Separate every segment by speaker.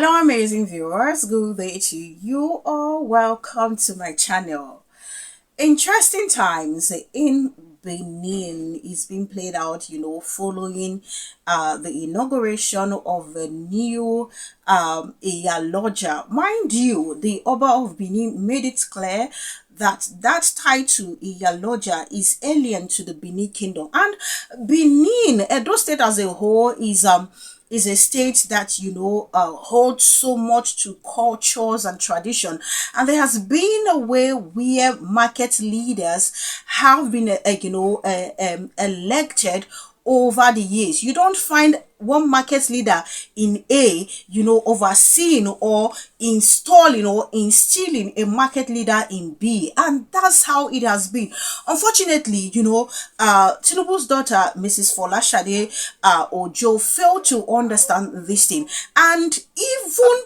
Speaker 1: Hello amazing viewers, good day to you all. Welcome to my channel. Interesting times in Benin is being played out, following the inauguration of the new IYALOJA. Mind you, the OBA of Benin made it clear that title IYALOJA is alien to the Benin Kingdom, and Benin, Edo State as a whole, is a state that holds so much to cultures and tradition, and there has been a way where market leaders have been elected over the years. You don't find one market leader in A, overseeing or installing or instilling a market leader in B. And that's how it has been. Unfortunately, TINUBU's daughter, Mrs. Folashade Ojo, failed to understand this thing. And even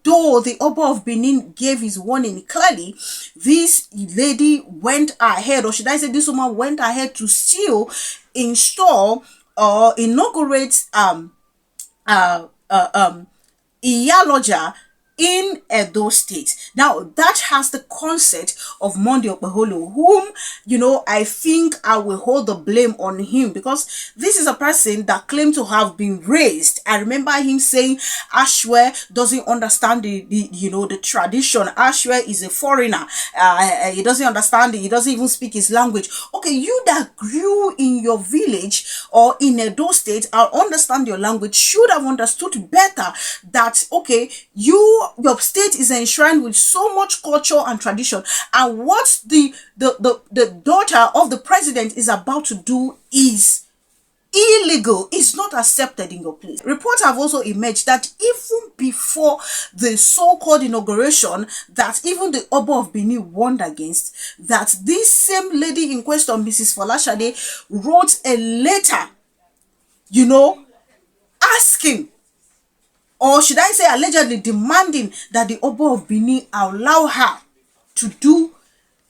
Speaker 1: though the Oba of Benin gave his warning clearly, this lady went ahead, or should I say this woman went ahead to still install or inaugurate IYALOJA in Edo State. Now, that has the concept of Monday Okpeholo, whom, I think I will hold the blame on him, because this is a person that claimed to have been raised. I remember him saying Ashwe doesn't understand the tradition. Ashwe is a foreigner. He doesn't understand it. He doesn't even speak his language. Okay, you that grew in your village or in Edo State and understand your language should have understood better that, okay, your state is enshrined with so much culture and tradition, and what the daughter of the president is about to do is illegal. It's not accepted in your place. Reports have also emerged that even before the so-called inauguration that even the Oba of Benin warned against, that this same lady in question, Mrs. Folashade, wrote a letter, asking, or should I say allegedly demanding, that the Oba of Benin allow her to do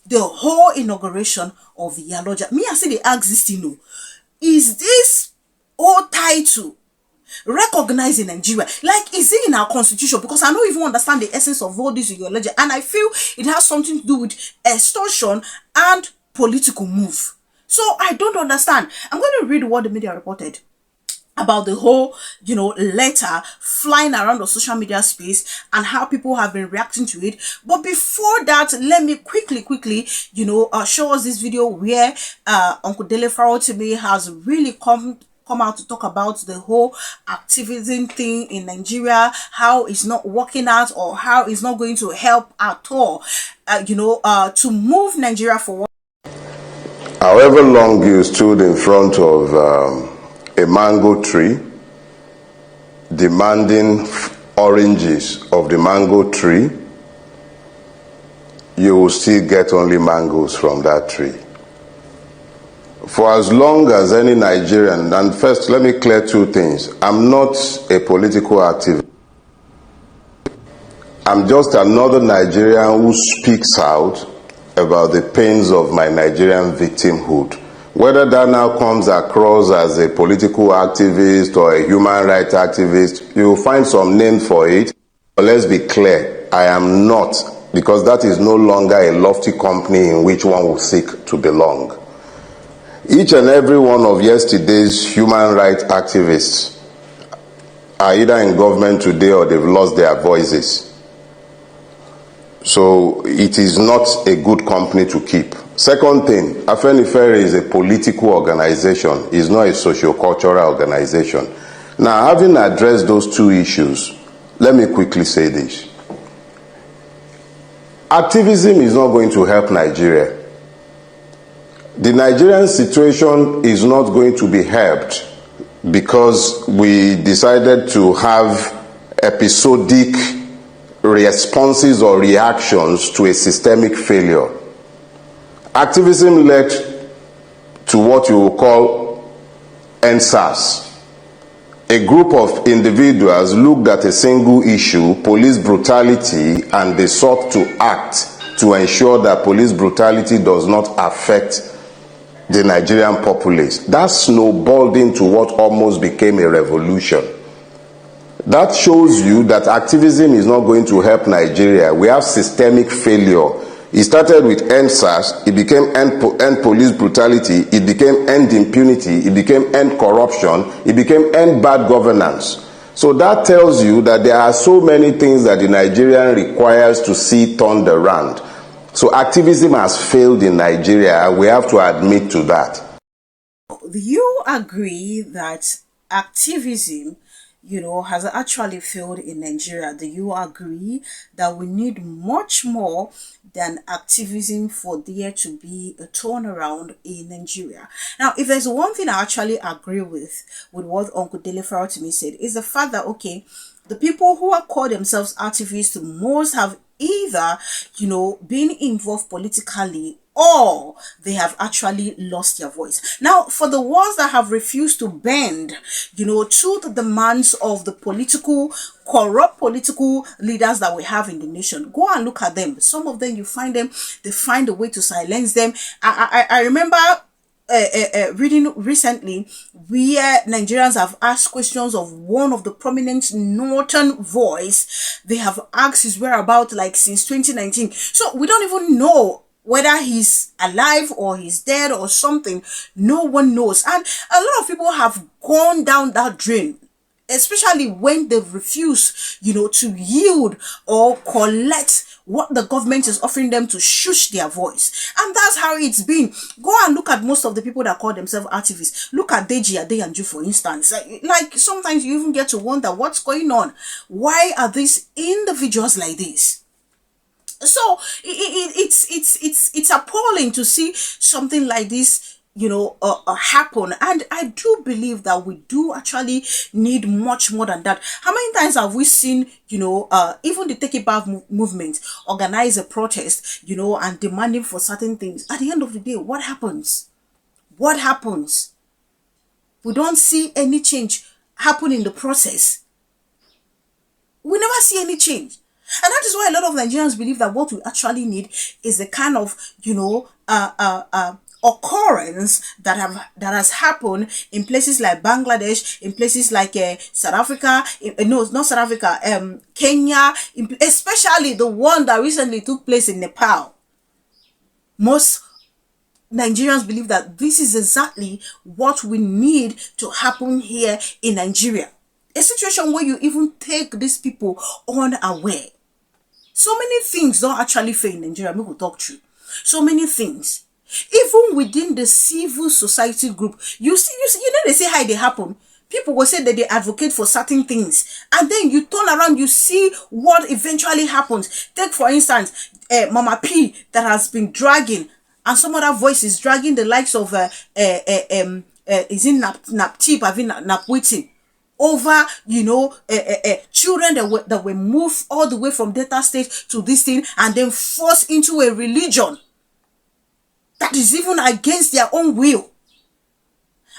Speaker 1: the whole inauguration of IYALOJA. Me, I say they ask this thing, is this old title recognized in Nigeria? Like, is it in our constitution? Because I don't even understand the essence of all this IYALOJA, and I feel it has something to do with extortion and political move. So I don't understand. I'm going to read what the media reported about the whole, letter flying around the social media space and how people have been reacting to it. But before that, let me quickly, show us this video where Uncle Dele Farotimi has really come out to talk about the whole activism thing in Nigeria, how it's not working out, or how it's not going to help at all, to move Nigeria forward.
Speaker 2: However long you stood in front of a mango tree, demanding oranges of the mango tree, you will still get only mangoes from that tree. For as long as any Nigerian, and first let me clear two things. I'm not a political activist. I'm just another Nigerian who speaks out about the pains of my Nigerian victimhood. Whether that now comes across as a political activist or a human rights activist, you will find some name for it. But let's be clear, I am not, because that is no longer a lofty company in which one will seek to belong. Each and every one of yesterday's human rights activists are either in government today or they've lost their voices. So it is not a good company to keep. Second thing, Afenifere is a political organization, is not a socio-cultural organization. Now, having addressed those two issues, let me quickly say this. Activism is not going to help Nigeria. The Nigerian situation is not going to be helped because we decided to have episodic responses or reactions to a systemic failure. Activism led to what you will call NSAS. A group of individuals looked at a single issue, police brutality, and they sought to act to ensure that police brutality does not affect the Nigerian populace. That snowballed into what almost became a revolution. That shows you that activism is not going to help Nigeria. We have systemic failure. It started with end SARS, it became end police brutality, it became end impunity, it became end corruption, it became end bad governance. So that tells you that there are so many things that the Nigerian requires to see turned around. So activism has failed in Nigeria. We have to admit to that.
Speaker 1: You agree that activism, has actually failed in Nigeria? Do you agree that we need much more than activism for there to be a turnaround in Nigeria? Now, if there's one thing I actually agree with what Uncle Dele to me said, is the fact that, okay, the people who are called themselves activists most have either, been involved politically or they have actually lost their voice. Now, for the ones that have refused to bend, to the demands of the corrupt political leaders that we have in the nation, go and look at them. Some of them, they find a way to silence them. I remember reading recently where Nigerians have asked questions of one of the prominent northern voice. They have asked his whereabouts like since 2019. So we don't even know whether he's alive or he's dead or something. No one knows. And a lot of people have gone down that drain, especially when they refuse, to yield or collect what the government is offering them to shush their voice. And that's how it's been. Go and look at most of the people that call themselves activists. Look at Deji Adeyanju, for instance. Like sometimes you even get to wonder what's going on. Why are these individuals like this? So it's appalling to see something like this happen. And I do believe that we do actually need much more than that. How many times have we seen even the Take It Back movement organize a protest and demanding for certain things? At the end of the day, what happens? We don't see any change happen in the process. We never see any change. And that is why a lot of Nigerians believe that what we actually need is a kind of, occurrence that has happened in places like Bangladesh, in places like South Africa, no, not South Africa, Kenya, especially the one that recently took place in Nepal. Most Nigerians believe that this is exactly what we need to happen here in Nigeria. A situation where you even take these people unaware. So many things don't actually fail in Nigeria. We will talk through. So many things. Even within the civil society group, you see, they say how they happen. People will say that they advocate for certain things. And then you turn around, you see what eventually happens. Take, for instance, Mama P that has been dragging, and some other voices dragging the likes of, is in Naptip, Napwiti, over children that were moved all the way from Delta State to this thing and then forced into a religion that is even against their own will.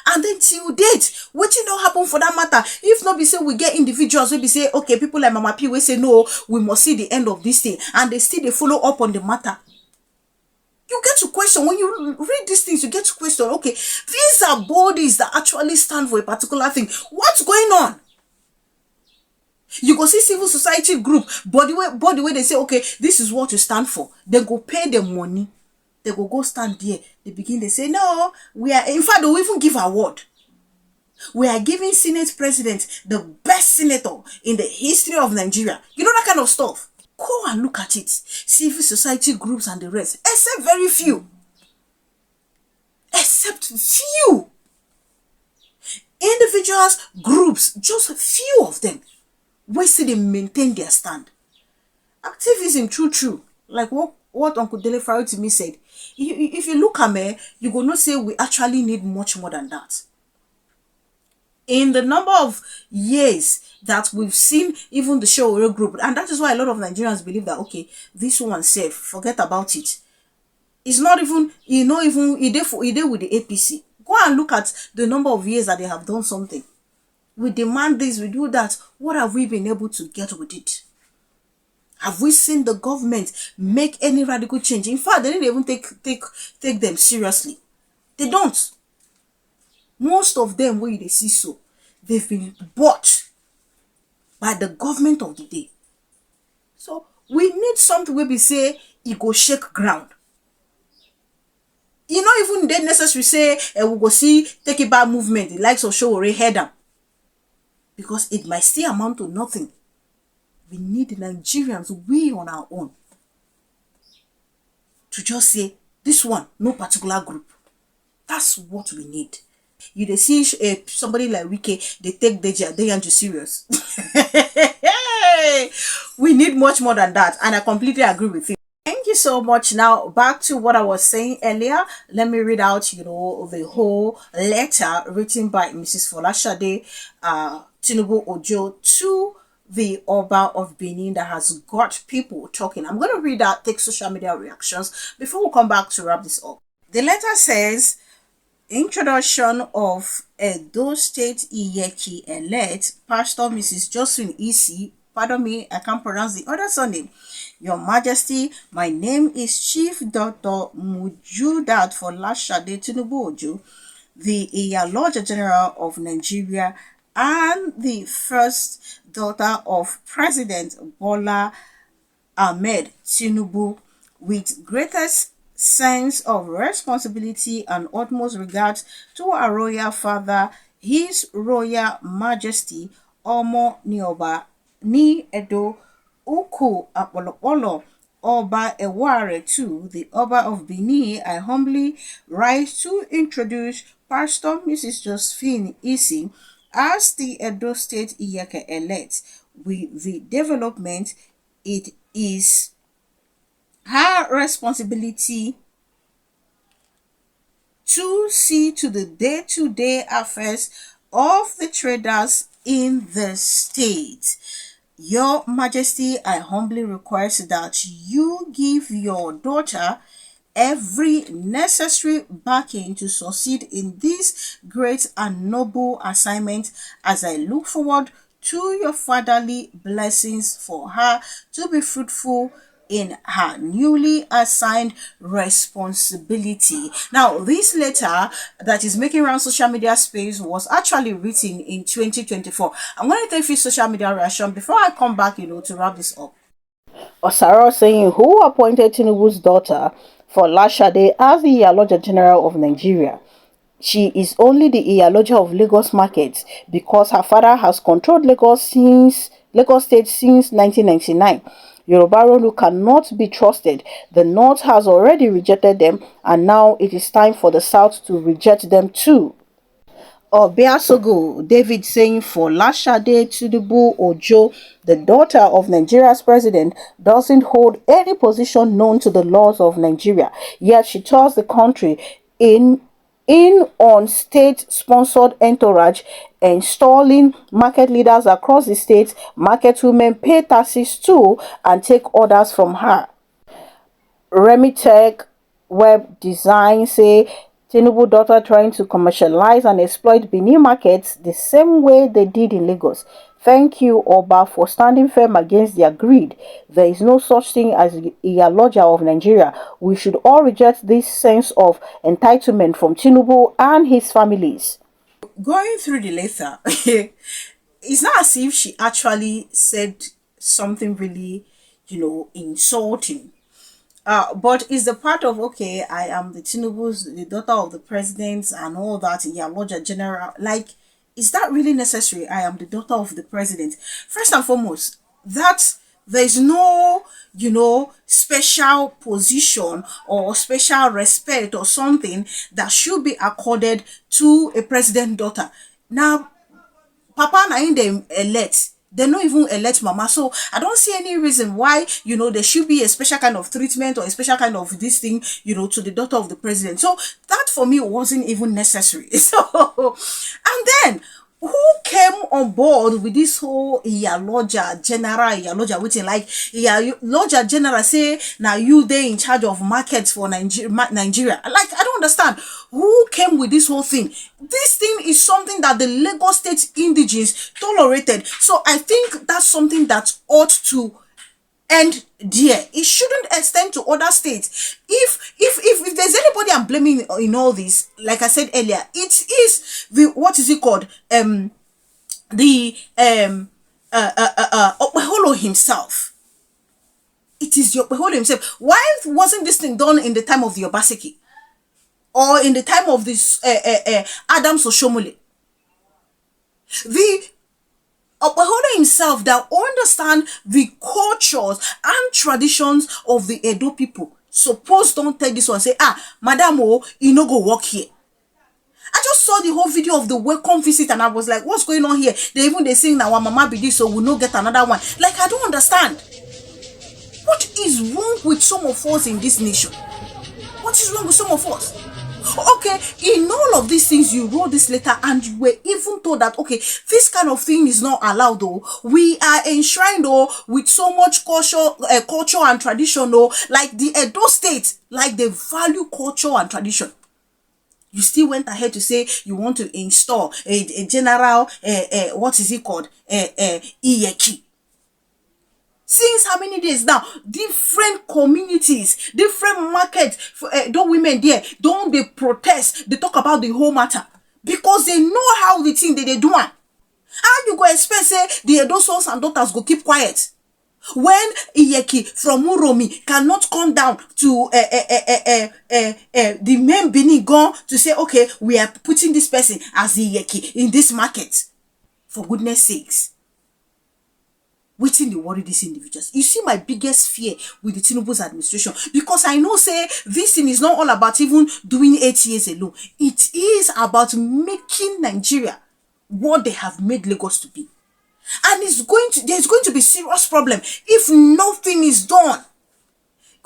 Speaker 1: And then till date, what don't happen for that matter? If not be say we get individuals we be say, okay, people like Mama P we say no, we must see the end of this thing, and they follow up on the matter. You get to question, when you read these things, you get to question, okay, these are bodies that actually stand for a particular thing. What's going on? You go see civil society group, body way they say, okay, this is what you stand for. They go pay them money. They go stand there. They say, no, we are, in fact, they will even give award. We are giving Senate President the best senator in the history of Nigeria. You know that kind of stuff. Go and look at it. Civil society groups and the rest. Except very few. Except few. Individuals, groups, just a few of them. Where see they maintain their stand. Activism, true. Like what Uncle Dele to me said. If you look at me, you go not say we actually need much more than that. In the number of years that we've seen even the show group, and that is why a lot of Nigerians believe that, okay, this one safe, forget about it. It's not even, even it with the APC. Go and look at the number of years that they have done something. We demand this, we do that. What have we been able to get with it? Have we seen the government make any radical change? In fact, they didn't even take them seriously. They don't. Most of them, where they see so, they've been bought. by the government of the day. So we need something where we say it go shake ground. You not even then necessary say we go see take it back movement, the likes of Showore head them. Because it might still amount to nothing. We need Nigerians, we on our own, to just say, this one, no particular group. That's what we need. You they see somebody like Wike, they take Deji serious. We need much more than that, and I completely agree with you. Thank you so much. Now back to what I was saying earlier. Let me read out, the whole letter written by Mrs. Folashade TINUBU Ojo to the Oba of Benin that has got people talking. I'm going to read out, take social media reactions before we come back to wrap this up. The letter says, introduction of Edo State Iyeki elect Pastor Mrs. Josephine Isi. Pardon me, I can't pronounce the other surname. Your Majesty, my name is Chief Dr. Mujudat Folashade TINUBU Ojo, the IYALOJA General of Nigeria and the first daughter of President Bola Ahmed Tinubu, with greatest sense of responsibility and utmost regard to our royal father, His Royal Majesty Omo Nioba Ni Edo Uku Apolopolo Oba Eware II, the Oba of Benin, I humbly rise to introduce Pastor Mrs. Josephine Isi as the Edo State Iyeke elect. With the development, it is her responsibility to see to the day-to-day affairs of the traders in the state. Your Majesty, I humbly request that you give your daughter every necessary backing to succeed in this great and noble assignment, as I look forward to your fatherly blessings for her to be fruitful in her newly assigned responsibility. Now, this letter that is making around social media space was actually written in 2024. I'm going to take a few social media reaction before I come back, to wrap this up. Osaro saying, who appointed Tinubu's daughter for Lashade as the IYALOJA General of Nigeria? She is only the IYALOJA of Lagos Market because her father has controlled Lagos State since 1999. Yoruba Ronu cannot be trusted. The North has already rejected them, and now it is time for the South to reject them too. Obiasogo David saying, for Lashade TINUBU Ojo, the daughter of Nigeria's president, doesn't hold any position known to the laws of Nigeria, yet she tours the country in on state-sponsored entourage, installing market leaders across the state. Market women pay taxes too and take orders from her. Remitech Web Design say, Tinubu daughter trying to commercialize and exploit Benin markets the same way they did in Lagos. Thank you, Oba, for standing firm against their greed. There is no such thing as IYALOJA of Nigeria. We should all reject this sense of entitlement from Tinubu and his families. Going through the letter, it's not as if she actually said something really, insulting. But it's the part of, okay, I am the daughter of the president and all that, IYALOJA General. Like, is that really necessary? I am the daughter of the president. First and foremost, that there's no, special position or special respect or something that should be accorded to a president daughter. Now, Papa na in them elect. They don't even elect mama. So I don't see any reason why, there should be a special kind of treatment or a special kind of this thing, to the daughter of the president. So that for me wasn't even necessary. So, and then who came on board with this whole IYALOJA General, IYALOJA waiting, like IYALOJA General say, now you they in charge of markets for Nigeria. Like, I don't understand. Who came with this whole thing? This thing is something that the Lagos State indigenes tolerated. So I think that's something that ought to end there. It shouldn't extend to other states. If there's anybody I'm blaming in all this, like I said earlier, it is the, what is it called, the Okpeholo himself. It is Okpeholo himself. Why wasn't this thing done in the time of the Obaseki? Or in the time of this Adams Oshomole? The Okpeholo himself that understand the cultures and traditions of the Edo people. Suppose don't take this one say, madam, you no go work here. I just saw the whole video of the welcome visit and I was like, what's going on here? They sing that our mama be this, so we'll not get another one. Like, I don't understand. What is wrong with some of us in this nation? What is wrong with some of us? Okay, in all of these things, you wrote this letter and you were even told that, okay, this kind of thing is not allowed, though. We are enshrined, though, with so much culture and tradition, though, like the Edo state, like they value culture and tradition. You still went ahead to say you want to install a general, what is it called? Iyeki. Since how many days now? Different communities, different markets, don't women there, don't they protest? They talk about the whole matter because they know how the thing they do. How you go expect say the Edo sons and daughters go keep quiet when Iyeki from Uromi cannot come down to the main Benin gone to say, okay, we are putting this person as the Iyeki in this market? For goodness sakes. Waiting to worry these individuals. You see my biggest fear with the TINUBU's administration, because I know say this thing is not all about even doing 8 years alone. It is about making Nigeria what they have made Lagos to be. And there's going to be serious problem if nothing is done.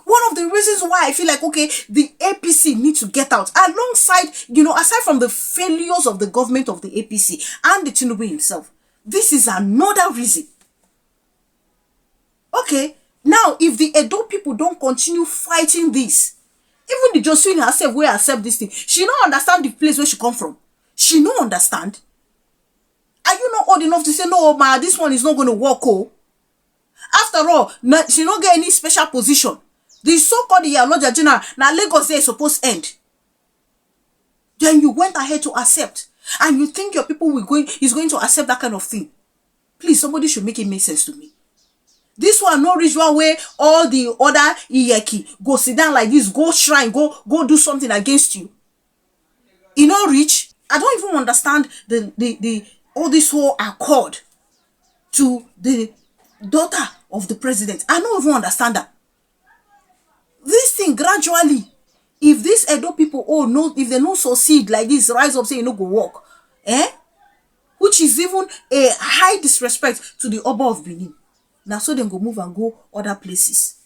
Speaker 1: One of the reasons why I feel like, okay, the APC need to get out alongside, aside from the failures of the government of the APC and the TINUBU himself, this is another reason. Okay, now if the Edo people don't continue fighting this, even the Josephine herself will accept this thing. She don't understand the place where she come from. She don't understand. Are you not old enough to say, no, ma, this one is not going to work, oh? After all, she don't get any special position. The so-called IYALOJA general, now Lagos is supposed to end. Then you went ahead to accept. And you think your people is going to accept that kind of thing. Please, somebody should make it make sense to me. This one no ritual way all the other Iyeki go sit down like this, go shrine, go do something against you. You know, rich. I don't even understand the all this whole accord to the daughter of the president. I don't even understand that. This thing gradually, if these Edo people, if they no succeed like this, rise up say you no go work, which is even a high disrespect to the Oba of Benin. Now so they go move and go other places.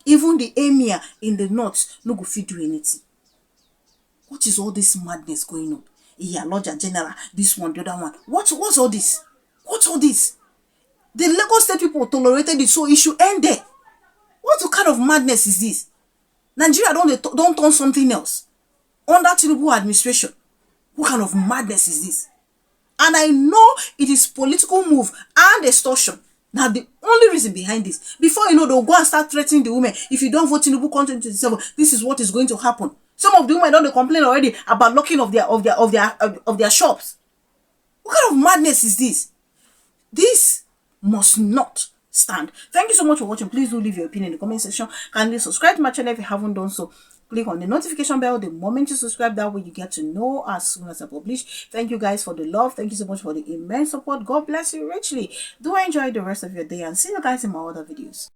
Speaker 1: Even the emir in the north no go fit do anything. What is all this madness going on? IYALOJA general, this one, the other one. What's all this? What's all this? The Lagos state people tolerated it, so it should end there. What kind of madness is this? Nigeria don't turn something else under TINUBU administration. What kind of madness is this? And I know it is political move and extortion. Now, the only reason behind this, before you know, they'll go and start threatening the women. If you don't vote TINUBU content 27, this is what is going to happen. Some of the women don't complain already about locking of their shops. What kind of madness is this? This must not stand. Thank you so much for watching. Please do leave your opinion in the comment section. Kindly subscribe to my channel if you haven't done so. Click on the notification bell the moment you subscribe. That way you get to know as soon as I publish. Thank you guys for the love. Thank you so much for the immense support. God bless you richly. Do enjoy the rest of your day and see you guys in my other videos.